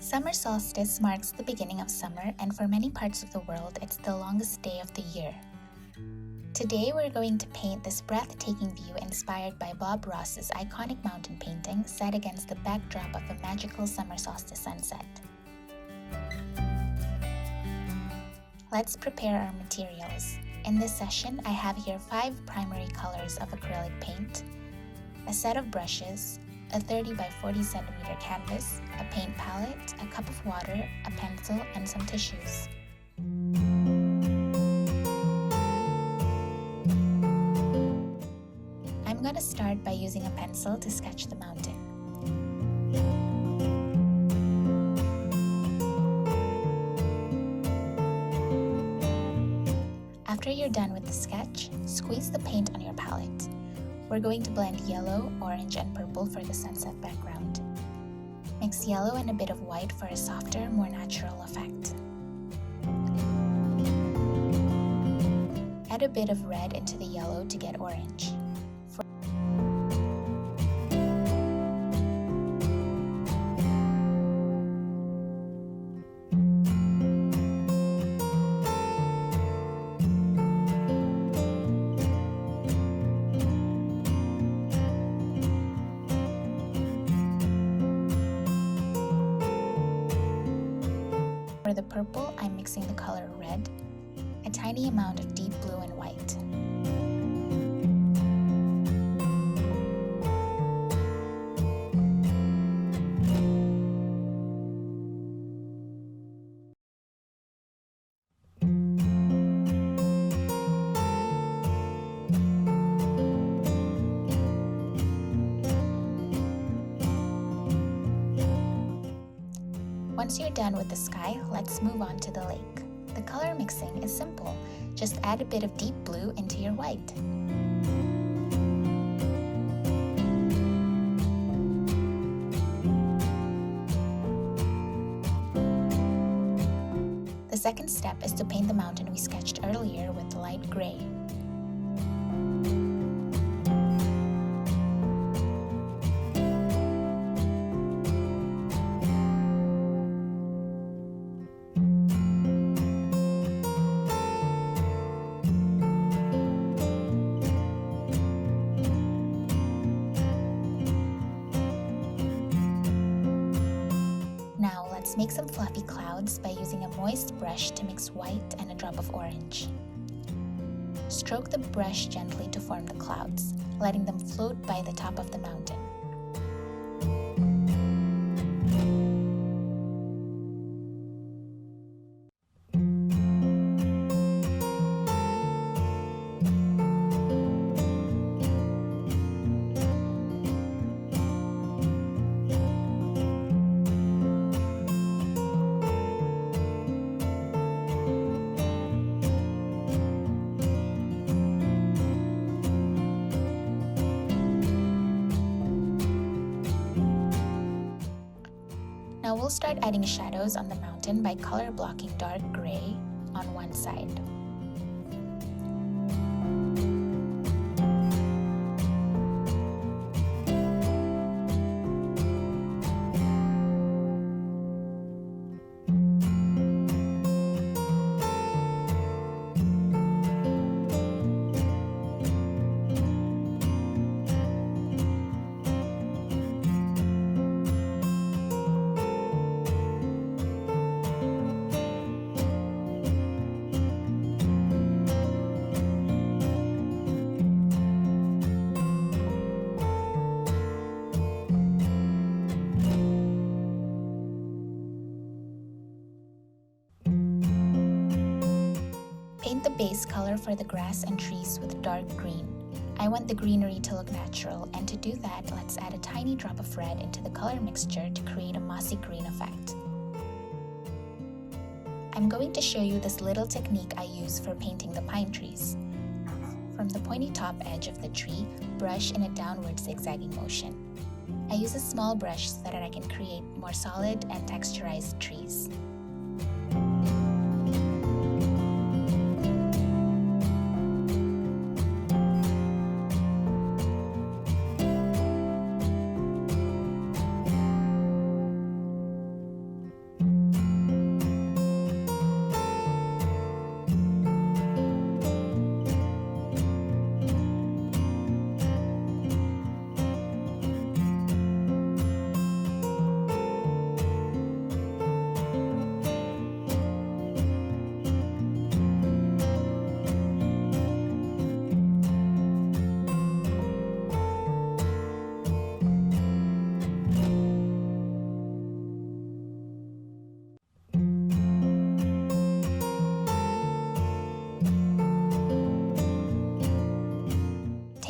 Summer solstice marks the beginning of summer, and for many parts of the world, it's the longest day of the year. Today, we're going to paint this breathtaking view inspired by Bob Ross's iconic mountain painting set against the backdrop of a magical summer solstice sunset. Let's prepare our materials. In this session, I have here 5 primary colors of acrylic paint, a set of brushes, a 30 by 40 centimeter canvas, a paint palette, a cup of water, a pencil, and some tissues. I'm going to start by using a pencil to sketch the mountain. After you're done with the sketch, squeeze the paint on your palette. We're going to blend yellow, orange, and purple for the sunset background. Mix yellow and a bit of white for a softer, more natural effect. Add a bit of red into the yellow to get orange. For the purple, I'm mixing the color red, a tiny amount of deep blue and white. Once you're done with the sky, let's move on to the lake. The color mixing is simple. Just add a bit of deep blue into your white. The second step is to paint the mountain we sketched earlier with light gray. Now let's make some fluffy clouds by using a moist brush to mix white and a drop of orange. Stroke the brush gently to form the clouds, letting them float by the top of the mountain. Now we'll start adding shadows on the mountain by color blocking dark gray on one side. Paint the base color for the grass and trees with dark green. I want the greenery to look natural, and to do that, let's add a tiny drop of red into the color mixture to create a mossy green effect. I'm going to show you this little technique I use for painting the pine trees. From the pointy top edge of the tree, brush in a downward zigzagging motion. I use a small brush so that I can create more solid and texturized trees.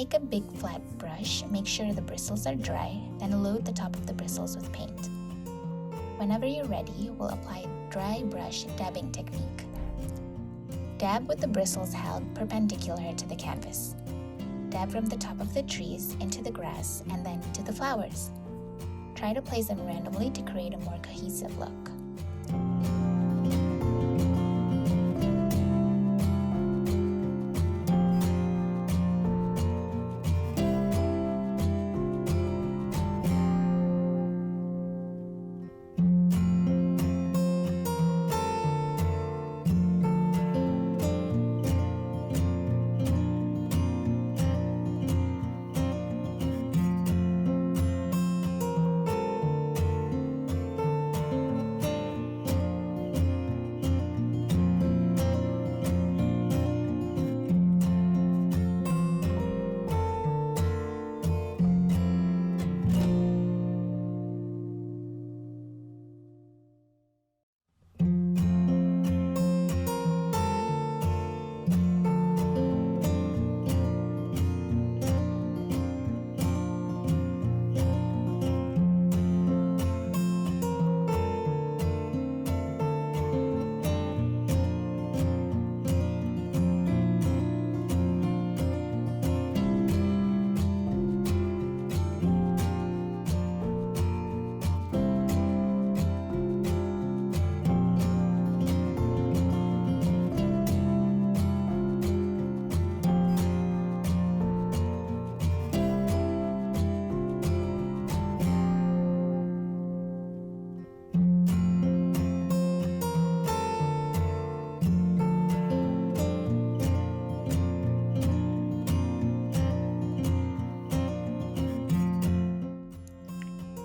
take a big flat brush, make sure the bristles are dry, then load the top of the bristles with paint. Whenever you're ready, we'll apply dry brush dabbing technique. Dab with the bristles held perpendicular to the canvas. Dab from the top of the trees into the grass and then to the flowers. Try to place them randomly to create a more cohesive look.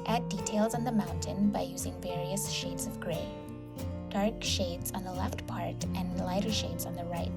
Add details on the mountain by using various shades of gray. Dark shades on the left part and lighter shades on the right.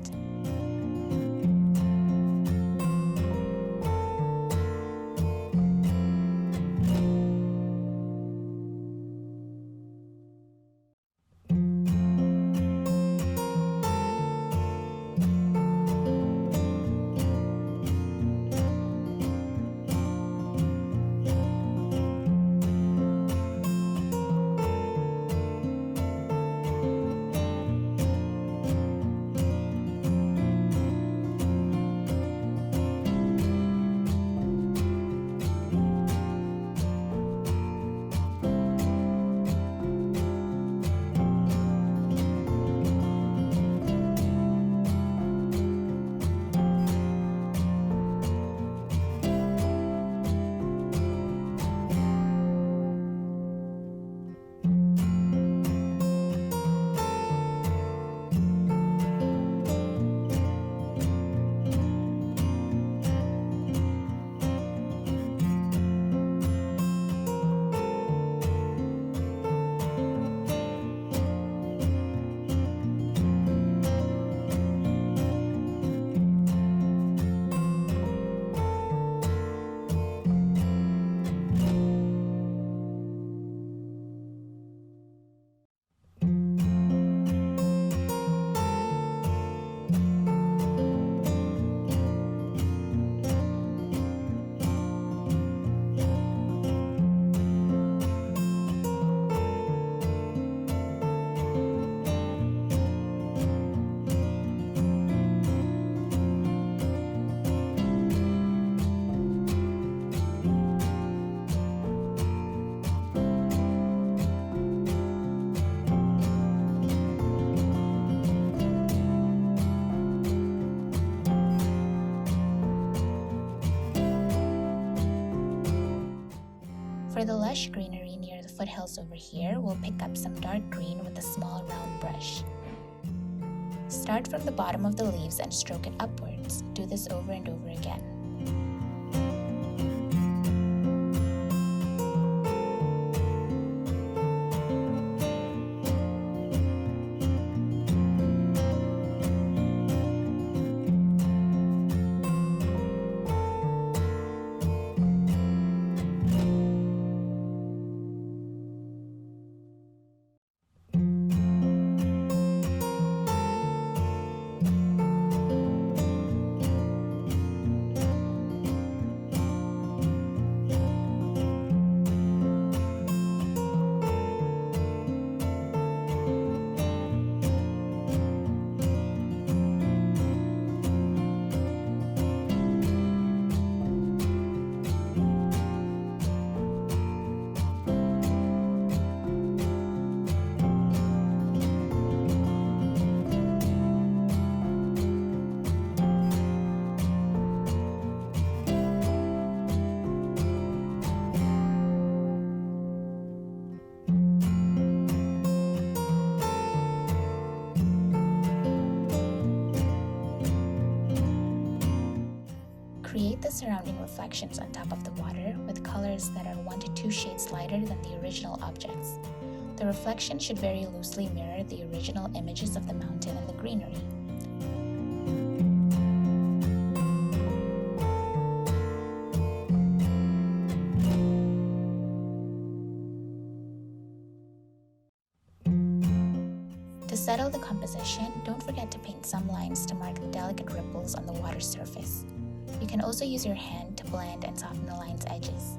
For the lush greenery near the foothills over here, we'll pick up some dark green with a small round brush. Start from the bottom of the leaves and stroke it upwards. Do this over and over again. create the surrounding reflections on top of the water with colors that are 1 to 2 shades lighter than the original objects. The reflection should very loosely mirror the original images of the mountain and the greenery. To settle the composition, don't forget to paint some lines to mark the delicate ripples on the water surface. You can also use your hand to blend and soften the line's edges.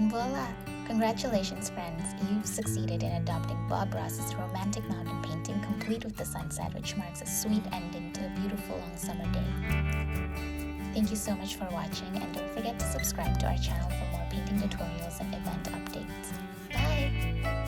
And voila! Congratulations, friends! You've succeeded in adopting Bob Ross's romantic mountain painting, complete with the sunset, which marks a sweet ending to a beautiful long summer day. Thank you so much for watching, and don't forget to subscribe to our channel for more painting tutorials and event updates. Bye!